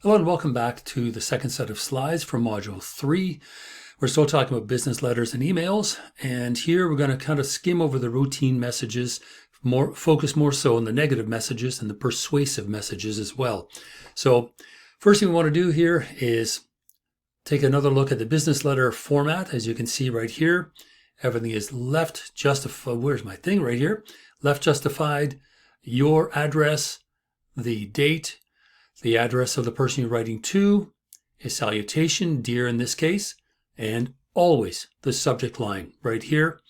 Hello and welcome back to the second set of slides for Module 3. We're still talking about business letters and emails, and here we're going to kind of skim over the routine messages, focus more so on the negative messages and the persuasive messages as well. So first thing we want to do here is take another look at the business letter format. As you can see right here, everything is left justified. Where's my thing right here? Left justified, your address, the date, the address of the person you're writing to, a salutation, dear in this case, and always the subject line right here.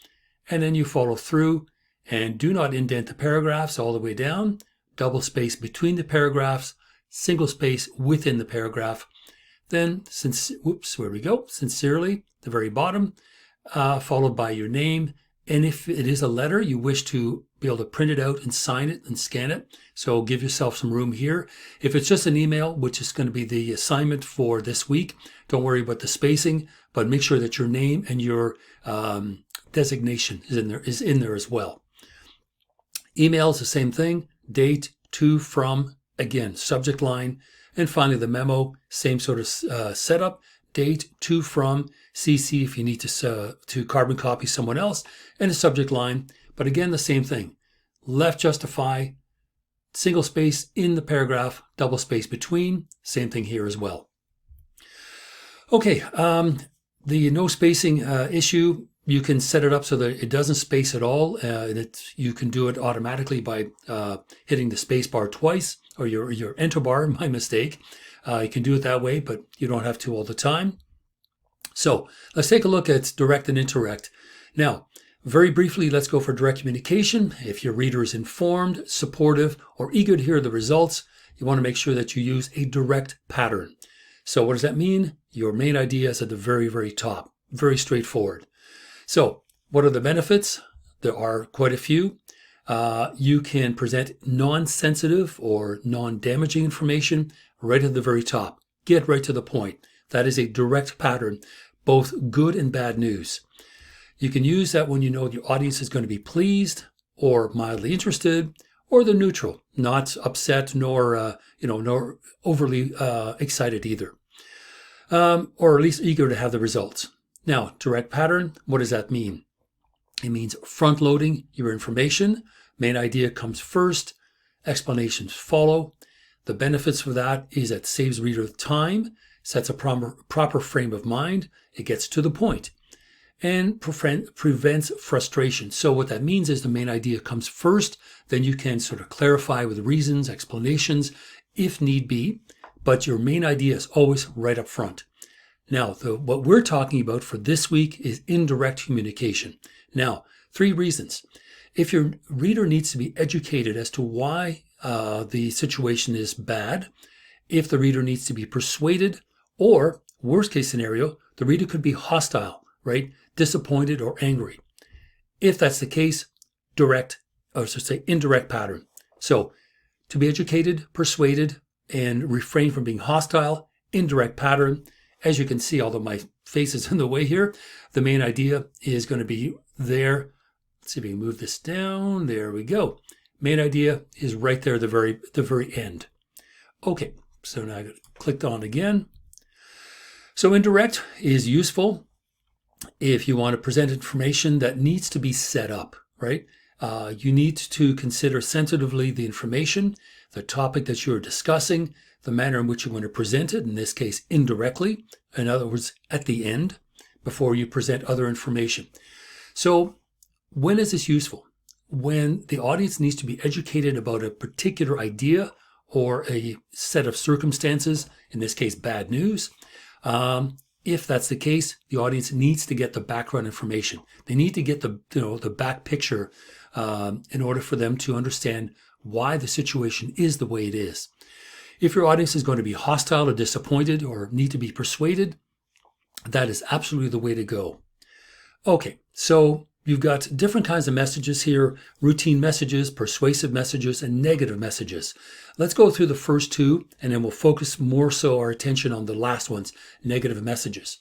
And then you follow through and do not indent the paragraphs all the way down, double space between the paragraphs, single space within the paragraph. Then, sincerely, the very bottom, followed by your name. And if it is a letter, you wish to be able to print it out and sign it and scan it. So give yourself some room here. If it's just an email, which is going to be the assignment for this week, don't worry about the spacing, but make sure that your name and your designation is in there as well. Email is the same thing. Date, to, from, again, subject line. And finally, the memo, same sort of setup. Date, to, from, CC if you need to carbon copy someone else, and a subject line. But again, the same thing. Left justify, single space in the paragraph, double space between. Same thing here as well. Okay, the no spacing issue, you can set it up so that it doesn't space at all. You can do it automatically by hitting the space bar twice, or your enter bar, my mistake. You can do it that way, but you don't have to all the time. So let's take a look at direct and indirect. Now, very briefly, let's go for direct communication. If your reader is informed, supportive, or eager to hear the results, you want to make sure that you use a direct pattern. So what does that mean? Your main idea is at the very, very top. Very straightforward. So what are the benefits? There are quite a few. You can present non-sensitive or non-damaging information right at the very top. Get right to the point. That is a direct pattern, both good and bad news. You can use that when you know your audience is going to be pleased or mildly interested, or they're neutral, not upset nor nor overly excited either, or at least eager to have the results. Now, direct pattern, what does that mean? It means front-loading your information. Main idea comes first, explanations follow. The benefits for that is it saves reader time, sets a proper frame of mind, it gets to the point, and prevents frustration. So what that means is the main idea comes first, then you can sort of clarify with reasons, explanations, if need be, but your main idea is always right up front. Now, what we're talking about for this week is indirect communication. Now, 3 reasons. If your reader needs to be educated as to why the situation is bad, if the reader needs to be persuaded, or worst case scenario, the reader could be hostile, right? Disappointed or angry. If that's the case, indirect pattern. So to be educated, persuaded, and refrain from being hostile, indirect pattern. As you can see, although my face is in the way here, the main idea is going to be there. Let's see if we can move this down. There we go. Main idea is right there at the very end. Okay, so now I clicked on again. So indirect is useful if you want to present information that needs to be set up, right? You need to consider sensitively the information, the topic that you're discussing, the manner in which you're going to present it, in this case, indirectly. In other words, at the end, before you present other information. So when is this useful? When the audience needs to be educated about a particular idea or a set of circumstances, in this case, bad news. If that's the case, the audience needs to get the background information. They need to get the back picture in order for them to understand why the situation is the way it is. If your audience is going to be hostile or disappointed or need to be persuaded, that is absolutely the way to go. Okay, so you've got different kinds of messages here: routine messages, persuasive messages, and negative messages. Let's go through the first 2, and then we'll focus more so our attention on the last ones, negative messages.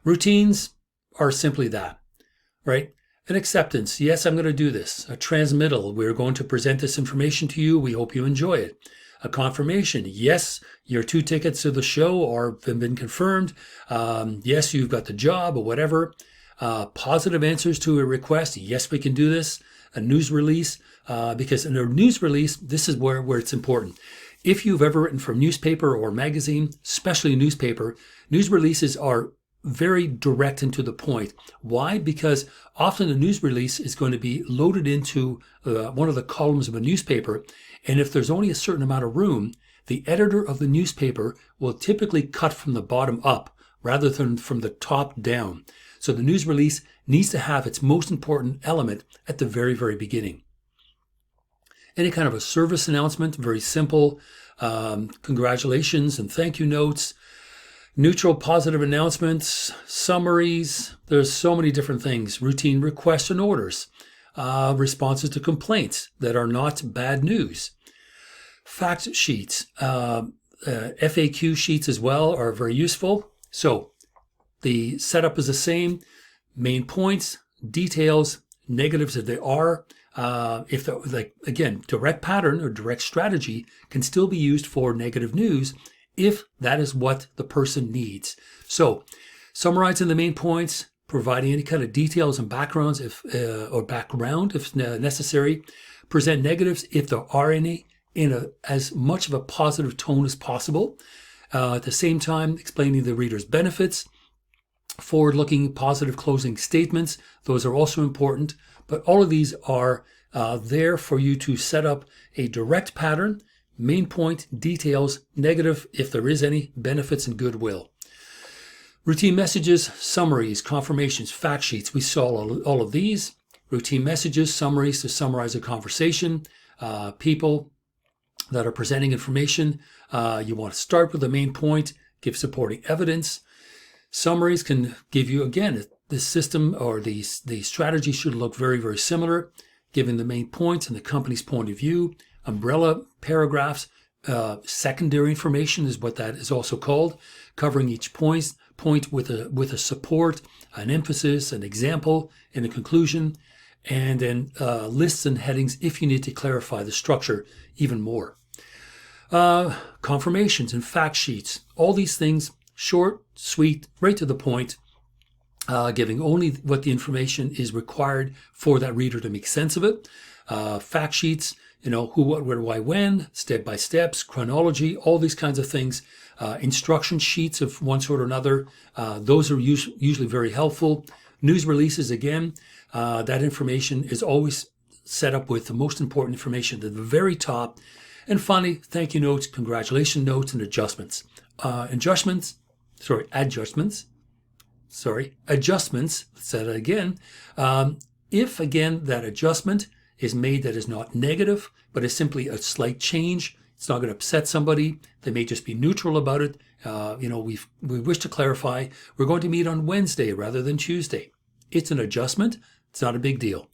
Routines are simply that, right? An acceptance. Yes, I'm going to do this. A transmittal. We're going to present this information to you. We hope you enjoy it. A confirmation. Yes, your 2 tickets to the show have been confirmed. Yes, you've got the job or whatever. Positive answers to a request. Yes, we can do this. A news release. Because in a news release, this is where it's important. If you've ever written for a newspaper or magazine, especially a newspaper, news releases are very direct and to the point. Why? Because often a news release is going to be loaded into one of the columns of a newspaper. And if there's only a certain amount of room, the editor of the newspaper will typically cut from the bottom up rather than from the top down. So the news release needs to have its most important element at the very, very beginning. Any kind of a service announcement, very simple. Congratulations and thank you notes. Neutral positive announcements, summaries. There's so many different things. Routine requests and orders. Responses to complaints that are not bad news. Fact sheets. FAQ sheets as well are very useful. So the setup is the same. Main points, details, negatives if they are. If the, like again, direct pattern or direct strategy can still be used for negative news if that is what the person needs. So summarizing the main points, providing any kind of details and backgrounds or background if necessary, present negatives if there are any in as much of a positive tone as possible. At the same time, explaining the reader's benefits, forward-looking positive closing statements. Those are also important. But all of these are there for you to set up a direct pattern, main point, details, negative, if there is any, benefits, and goodwill. Routine messages, summaries, confirmations, fact sheets. We saw all of these. Routine messages, summaries to summarize a conversation. People that are presenting information. You want to start with the main point, give supporting evidence. Summaries can give you, again, the system or the strategy should look very, very similar, giving the main points and the company's point of view. Umbrella paragraphs, secondary information is what that is also called, covering each point with a support, an emphasis, an example, and a conclusion, and then lists and headings if you need to clarify the structure even more. Confirmations and fact sheets, all these things, short, sweet, right to the point, giving only what the information is required for that reader to make sense of it. Fact sheets, who, what, where, why, when, step by steps, chronology, all these kinds of things. Instruction sheets of one sort or another. Those are usually very helpful. News releases, again, that information is always set up with the most important information at the very top. And finally, thank you notes, congratulation notes, and adjustments. Adjustments. Let's say that again. If, again, that adjustment is made that is not negative, but is simply a slight change, it's not going to upset somebody. They may just be neutral about it. We wish to clarify, we're going to meet on Wednesday rather than Tuesday. It's an adjustment. It's not a big deal.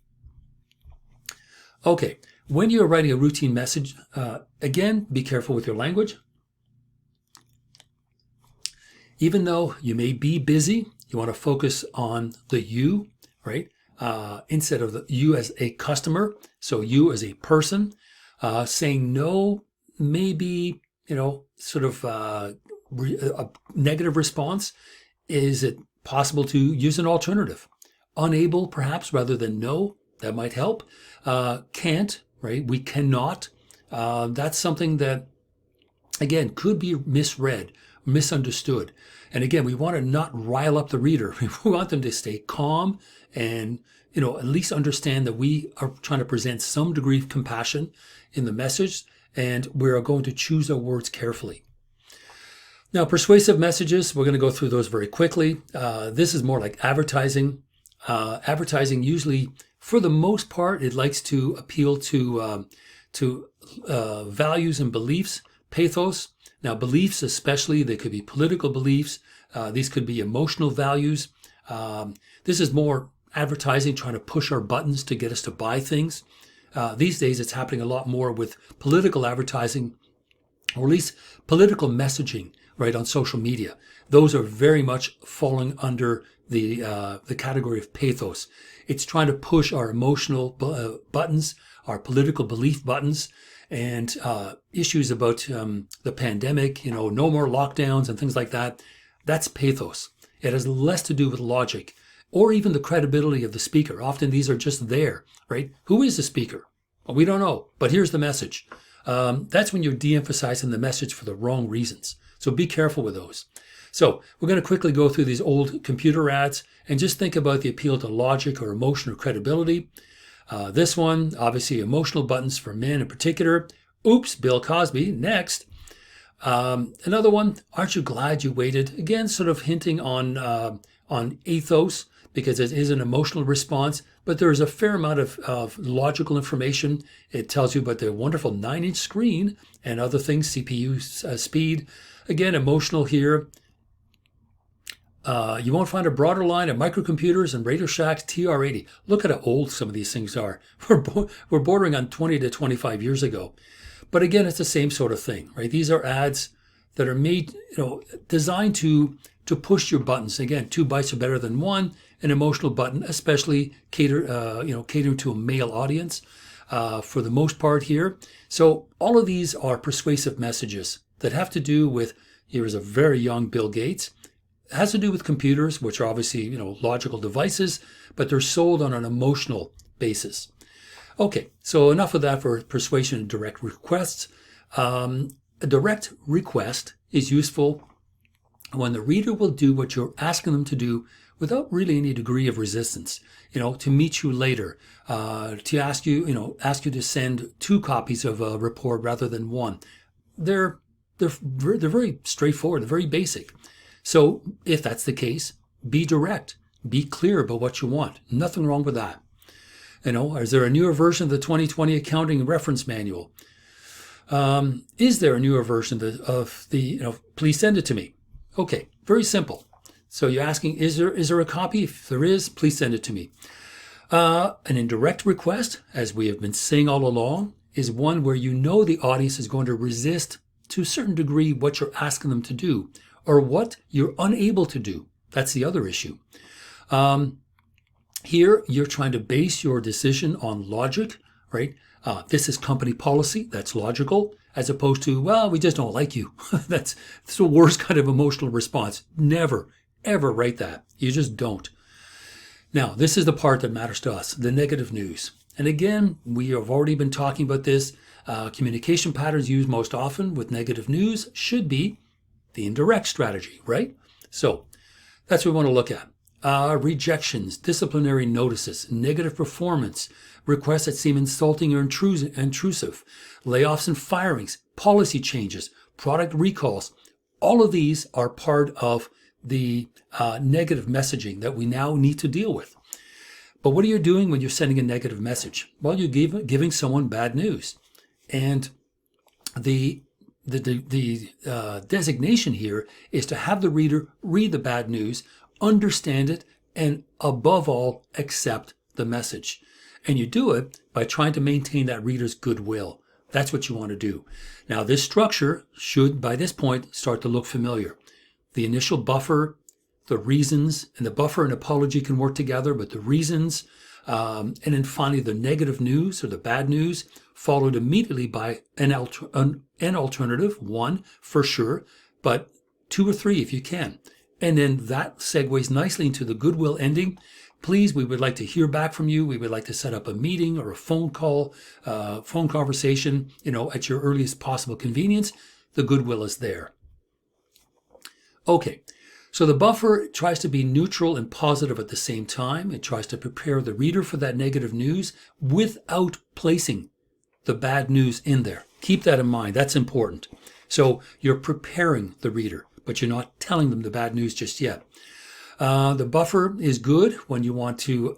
Okay, when you're writing a routine message, again, be careful with your language. Even though you may be busy, you want to focus on the you, right? Instead of the you as a customer. So you as a person. Saying no may be, sort of a negative response. Is it possible to use an alternative? Unable, perhaps, rather than no. That might help. Can't, right? We cannot. That's something that, again, could be misread, misunderstood. And again, we want to not rile up the reader. We want them to stay calm and, at least understand that we are trying to present some degree of compassion in the message, and we're going to choose our words carefully. Now, persuasive messages, we're going to go through those very quickly. This is more like advertising. Advertising usually, for the most part, it likes to appeal to values and beliefs, pathos. Now, beliefs especially, they could be political beliefs. These could be emotional values. This is more advertising, trying to push our buttons to get us to buy things. These days, it's happening a lot more with political advertising, or at least political messaging, right, on social media. Those are very much falling under the category of pathos. It's trying to push our emotional buttons, our political belief buttons, and issues about the pandemic, no more lockdowns and things like that, that's pathos. It has less to do with logic or even the credibility of the speaker. Often these are just there, right? Who is the speaker? Well, we don't know, but here's the message. That's when you're de-emphasizing the message for the wrong reasons. So be careful with those. So we're going to quickly go through these old computer ads and just think about the appeal to logic or emotion or credibility. This one, obviously emotional buttons for men in particular. Oops, Bill Cosby, next. Another one, aren't you glad you waited? Again, sort of hinting on ethos, because it is an emotional response, but there is a fair amount of logical information. It tells you about the wonderful 9-inch screen and other things, CPU speed. Again, emotional here. You won't find a broader line of microcomputers and Radio Shack's TR-80. Look at how old some of these things are. We're bordering on 20 to 25 years ago. But again, it's the same sort of thing, right? These are ads that are made, designed to push your buttons. Again, 2 bites are better than 1. An emotional button, especially catering to a male audience for the most part here. So all of these are persuasive messages that have to do with, here is a very young Bill Gates. It has to do with computers, which are obviously, logical devices, but they're sold on an emotional basis. Okay, so enough of that for persuasion and direct requests. A direct request is useful when the reader will do what you're asking them to do without really any degree of resistance, to meet you later, to ask you to send 2 copies of a report rather than 1. They're very straightforward, they're very basic. So if that's the case, be direct, be clear about what you want. Nothing wrong with that. Is there a newer version of the 2020 accounting reference manual? Is there a newer version of the please send it to me. Okay, very simple. So you're asking, is there a copy? If there is, please send it to me. An indirect request, as we have been saying all along, is one where the audience is going to resist to a certain degree what you're asking them to do or what you're unable to do. That's the other issue. Here, you're trying to base your decision on logic, right? This is company policy. That's logical, as opposed to, well, we just don't like you. That's the worst kind of emotional response. Never, ever write that. You just don't. Now, this is the part that matters to us, the negative news. And again, we have already been talking about this. Communication patterns used most often with negative news should be the indirect strategy, right? So that's what we want to look at. Rejections, disciplinary notices, negative performance, requests that seem insulting or intrusive, layoffs and firings, policy changes, product recalls. All of these are part of the negative messaging that we now need to deal with. But what are you doing when you're sending a negative message? Well, you're giving someone bad news. And the designation here is to have the reader read the bad news, understand it, and above all, accept the message. And you do it by trying to maintain that reader's goodwill. That's what you want to do. Now, this structure should, by this point, start to look familiar. The initial buffer, the reasons, and the buffer and apology can work together, but the reasons, and then finally the negative news or the bad news, followed immediately by an alternative, 1 for sure, but 2 or 3 if you can. And then that segues nicely into the goodwill ending. Please, we would like to hear back from you. We would like to set up a meeting or a phone call, phone conversation, at your earliest possible convenience. The goodwill is there. Okay, so the buffer tries to be neutral and positive at the same time. It tries to prepare the reader for that negative news without placing the bad news in there. Keep that in mind. That's important. So you're preparing the reader, but you're not telling them the bad news just yet. The buffer is good when you want to,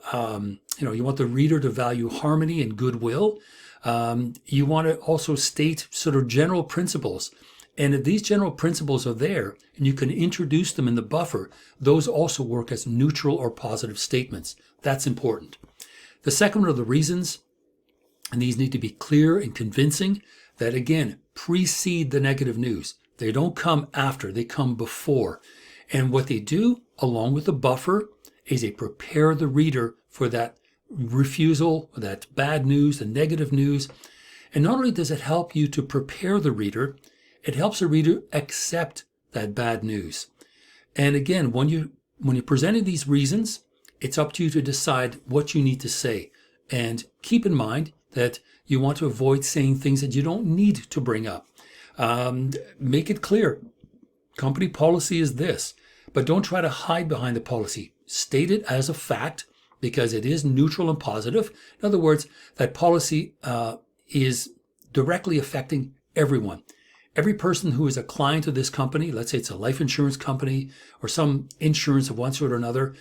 you want the reader to value harmony and goodwill. You want to also state sort of general principles. And if these general principles are there and you can introduce them in the buffer, those also work as neutral or positive statements. That's important. The second one are the reasons, and these need to be clear and convincing that, again, precede the negative news. They don't come after, they come before. And what they do, along with the buffer, is they prepare the reader for that refusal, that bad news, the negative news. And not only does it help you to prepare the reader, it helps the reader accept that bad news. And again, when you're presenting these reasons, it's up to you to decide what you need to say. And keep in mind that you want to avoid saying things that you don't need to bring up. Make it clear. Company policy is this, but don't try to hide behind the policy. State it as a fact because it is neutral and positive. In other words, that policy is directly affecting everyone. Every person who is a client of this company, let's say it's a life insurance company or some insurance of one sort or another,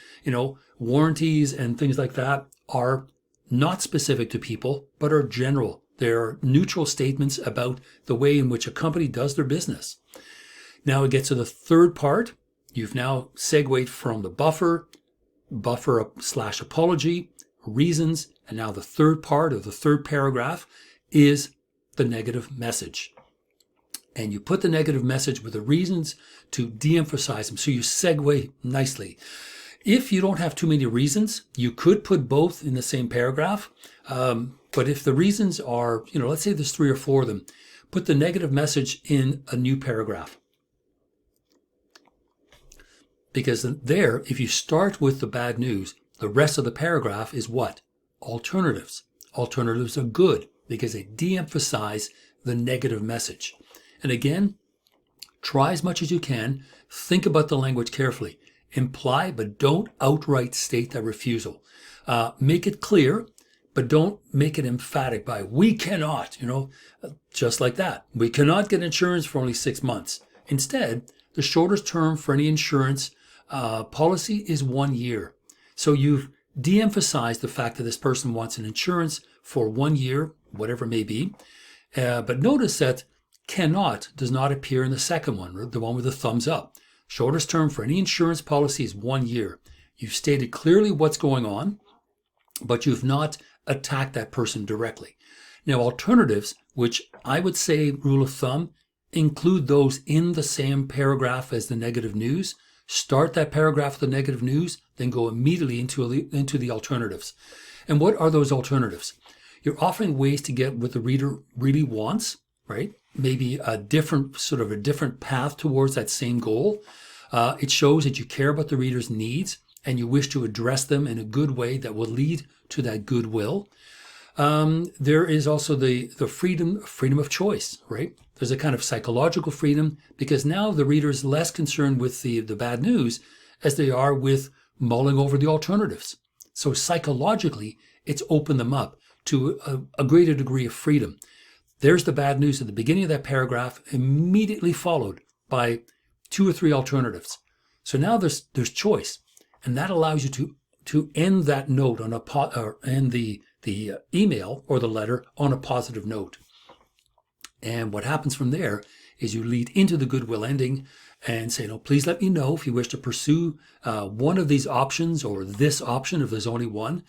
warranties and things like that are not specific to people, but are general. They're neutral statements about the way in which a company does their business. Now it gets to the third part. You've now segued from the buffer / apology, reasons, and now the third part of the third paragraph is the negative message. And you put the negative message with the reasons to de-emphasize them. So you segue nicely. If you don't have too many reasons, you could put both in the same paragraph. But if the reasons are, let's say there's 3 or 4 of them, put the negative message in a new paragraph. Because there, if you start with the bad news, the rest of the paragraph is what? Alternatives. Alternatives are good because they de-emphasize the negative message. And again, try as much as you can. Think about the language carefully. Imply, but don't outright state that refusal. Make it clear, but don't make it emphatic by, we cannot, just like that. We cannot get insurance for only 6 months. Instead, the shortest term for any insurance policy is 1 year. So you've de-emphasized the fact that this person wants an insurance for 1 year, whatever it may be. But notice that cannot does not appear in the second one, the one with the thumbs up. Shortest term for any insurance policy is 1 year. You've stated clearly what's going on, but you've not attacked that person directly. Now, alternatives, which I would say, rule of thumb, include those in the same paragraph as the negative news. Start that paragraph with the negative news, then go immediately into the alternatives. And what are those alternatives? You're offering ways to get what the reader really wants, right? Maybe a different path towards that same goal. It shows that you care about the reader's needs and you wish to address them in a good way that will lead to that goodwill. There is also the freedom of choice, right? There's a kind of psychological freedom because now the reader is less concerned with the bad news as they are with mulling over the alternatives. So psychologically, it's opened them up to a greater degree of freedom. There's the bad news at the beginning of that paragraph, immediately followed by 2 or 3 alternatives. So now there's choice, and that allows you to end that note on end the email or the letter on a positive note. And what happens from there is you lead into the goodwill ending and say, please let me know if you wish to pursue one of these options or this option if there's only one.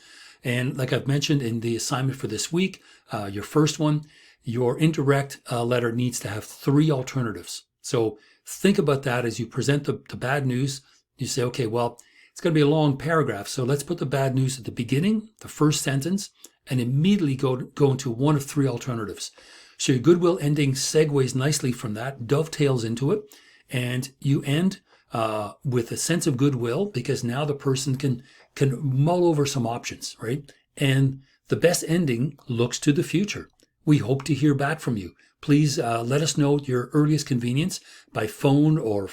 And like I've mentioned in the assignment for this week, your first one, your indirect letter needs to have 3 alternatives. So think about that as you present the bad news. You say, okay, well, it's going to be a long paragraph. So let's put the bad news at the beginning, the first sentence, and immediately go into one of 3 alternatives. So your goodwill ending segues nicely from that, dovetails into it, and you end with a sense of goodwill because now the person can mull over some options, right? And the best ending looks to the future. We hope to hear back from you. Please let us know at your earliest convenience by phone or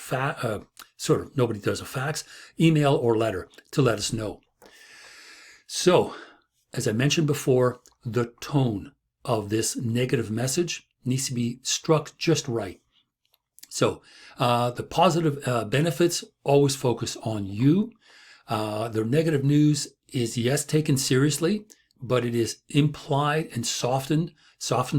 nobody does a fax, email or letter to let us know. So, as I mentioned before, the tone of this negative message needs to be struck just right. So, the positive benefits always focus on you. The negative news is, yes, taken seriously, but it is implied and softened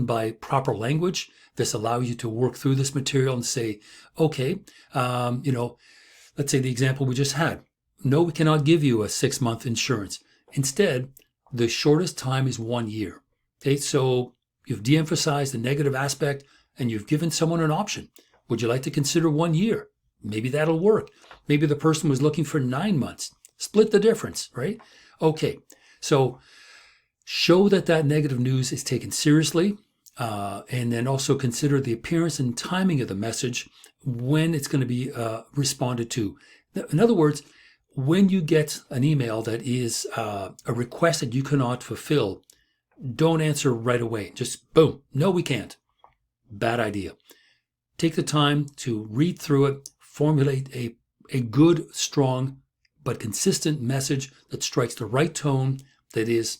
by proper language. This allows you to work through this material and say, okay, let's say the example we just had. No, we cannot give you a 6-month insurance. Instead, the shortest time is 1 year. Okay, so you've de-emphasized the negative aspect and you've given someone an option. Would you like to consider 1 year? Maybe that'll work. Maybe the person was looking for 9 months. Split the difference, right? Okay, so show that negative news is taken seriously. And then also consider the appearance and timing of the message when it's going to be responded to. In other words, when you get an email that is a request that you cannot fulfill, don't answer right away. Just boom, no, we can't. Bad idea. Take the time to read through it, formulate a good, strong, but consistent message that strikes the right tone, that is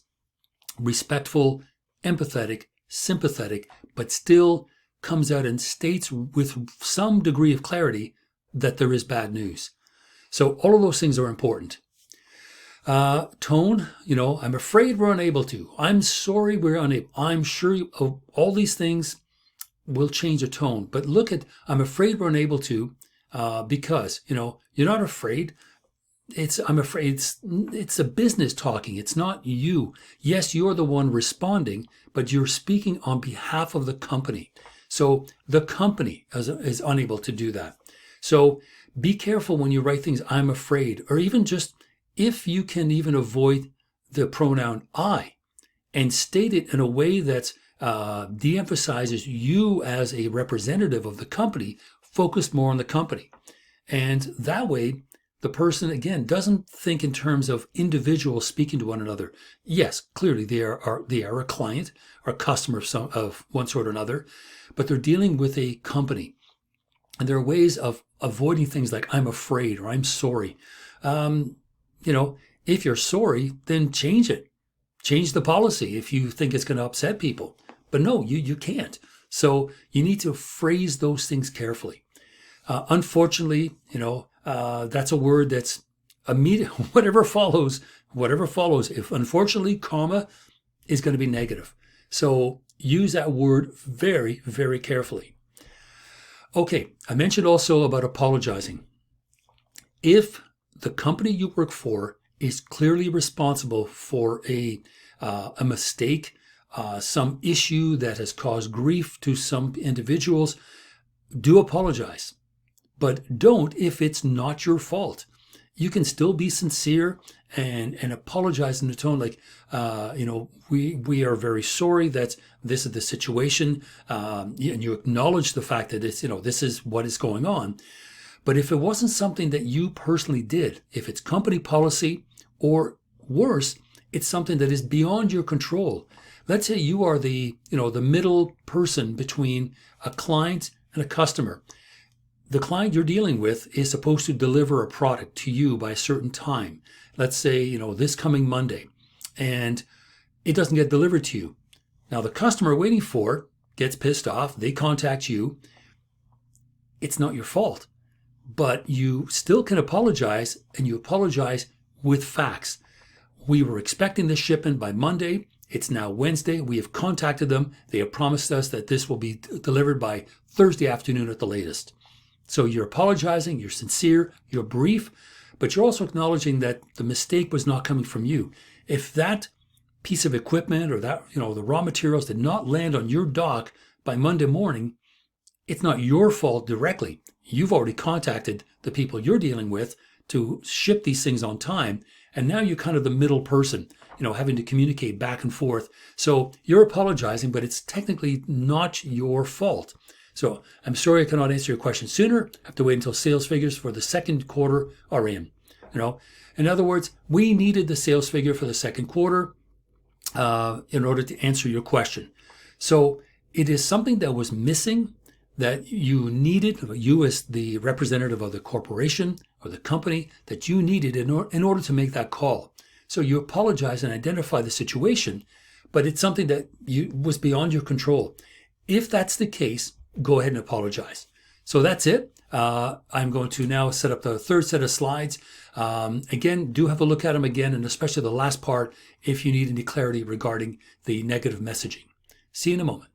respectful, empathetic, sympathetic, but still comes out and states with some degree of clarity that there is bad news. So all of those things are important. Tone, I'm afraid we're unable to. I'm sorry we're unable. I'm sure all these things will change the tone. But look at, I'm afraid we're unable to, because, you're not afraid. I'm afraid it's a business talking. It's not you. Yes, you're the one responding, but you're speaking on behalf of the company. So the company is unable to do that. So be careful when you write things, I'm afraid, or even just if you can even avoid the pronoun I and state it in a way that de-emphasizes you as a representative of the company, focus more on the company. And that way, the person, again, doesn't think in terms of individuals speaking to one another. Yes, clearly they are a client or a customer of one sort or another, but they're dealing with a company. And there are ways of avoiding things like I'm afraid or I'm sorry. If you're sorry, then change it. Change the policy if you think it's going to upset people. But no, you can't. So you need to phrase those things carefully. Unfortunately, that's a word that's immediate. Whatever follows. If unfortunately, comma is going to be negative. So use that word very, very carefully. Okay, I mentioned also about apologizing. If the company you work for is clearly responsible for a mistake, some issue that has caused grief to some individuals, do apologize. But don't if it's not your fault. You can still be sincere and apologize in a tone like, we are very sorry that this is the situation, and you acknowledge the fact that it's, this is what is going on. But if it wasn't something that you personally did, if it's company policy, or worse, it's something that is beyond your control. Let's say you are the middle person between a client and a customer. The client you're dealing with is supposed to deliver a product to you by a certain time. Let's say, this coming Monday, and it doesn't get delivered to you. Now the customer waiting for it gets pissed off. They contact you. It's not your fault, but you still can apologize, and you apologize with facts. We were expecting this shipment by Monday. It's now Wednesday. We have contacted them. They have promised us that this will be delivered by Thursday afternoon at the latest. So you're apologizing, you're sincere, you're brief, but you're also acknowledging that the mistake was not coming from you. If that piece of equipment or that, the raw materials did not land on your dock by Monday morning, it's not your fault directly. You've already contacted the people you're dealing with to ship these things on time. And now you're kind of the middle person, having to communicate back and forth. So you're apologizing, but it's technically not your fault. So I'm sorry I cannot answer your question sooner. I have to wait until sales figures for the second quarter are in. In other words, we needed the sales figure for the second quarter in order to answer your question. So it is something that was missing that you needed, you as the representative of the corporation or the company, that you needed in order to make that call. So you apologize and identify the situation, but it's something that was beyond your control. If that's the case, go ahead and apologize. So that's it. I'm going to now set up the third set of slides. Again, do have a look at them again, and especially the last part if you need any clarity regarding the negative messaging. See you in a moment.